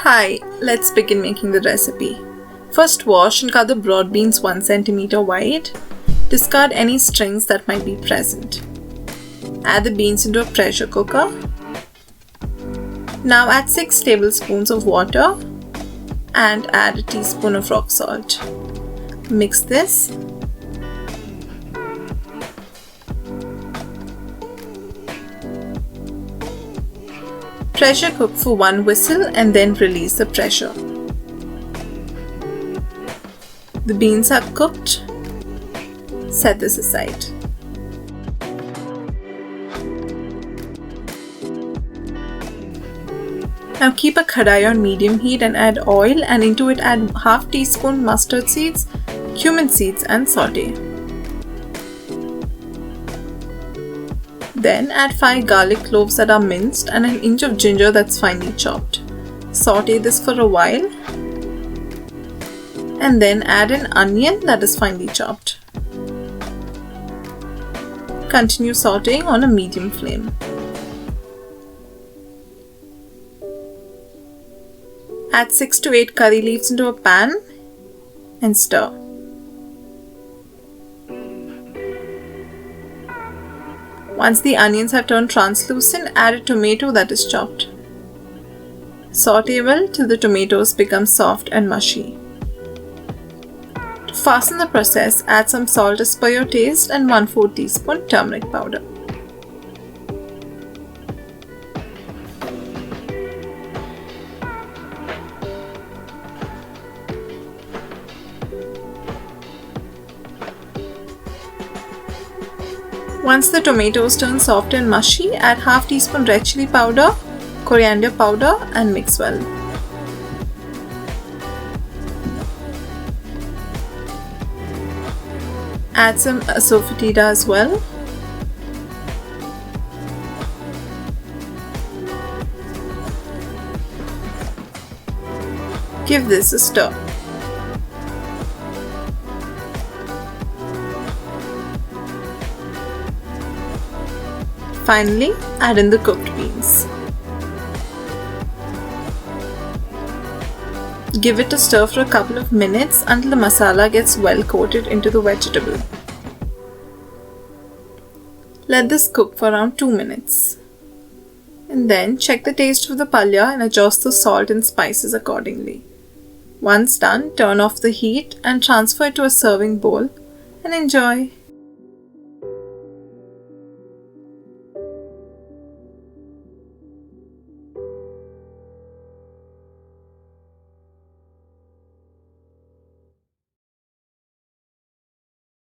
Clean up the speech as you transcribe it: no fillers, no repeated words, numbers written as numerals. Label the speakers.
Speaker 1: Hi, let's begin making the recipe. First wash and cut the broad beans 1 cm wide. Discard any strings that might be present. Add the beans into a pressure cooker. Now add 6 tablespoons of water and add a teaspoon of rock salt. Mix this. Pressure cook for 1 whistle and then release the pressure. The beans are cooked. Set this aside. Now keep a kadai on medium heat and add oil, and into it add half teaspoon mustard seeds, cumin seeds and saute. Then add 5 garlic cloves that are minced and an inch of ginger that's finely chopped. Saute this for a while and then add an onion that is finely chopped. Continue sauteing on a medium flame. Add 6 to 8 curry leaves into a pan and stir. Once the onions have turned translucent, add a tomato that is chopped. Saute well till the tomatoes become soft and mushy. To fasten the process, add some salt as per your taste and 1/4 teaspoon turmeric powder. Once the tomatoes turn soft and mushy, add half teaspoon red chilli powder, coriander powder and mix well. Add some asafoetida as well. Give this a stir. Finally, add in the cooked beans. Give it a stir for a couple of minutes until the masala gets well coated into the vegetable. Let this cook for around 2 minutes. And then check the taste of the palya and adjust the salt and spices accordingly. Once done, turn off the heat and transfer it to a serving bowl and enjoy.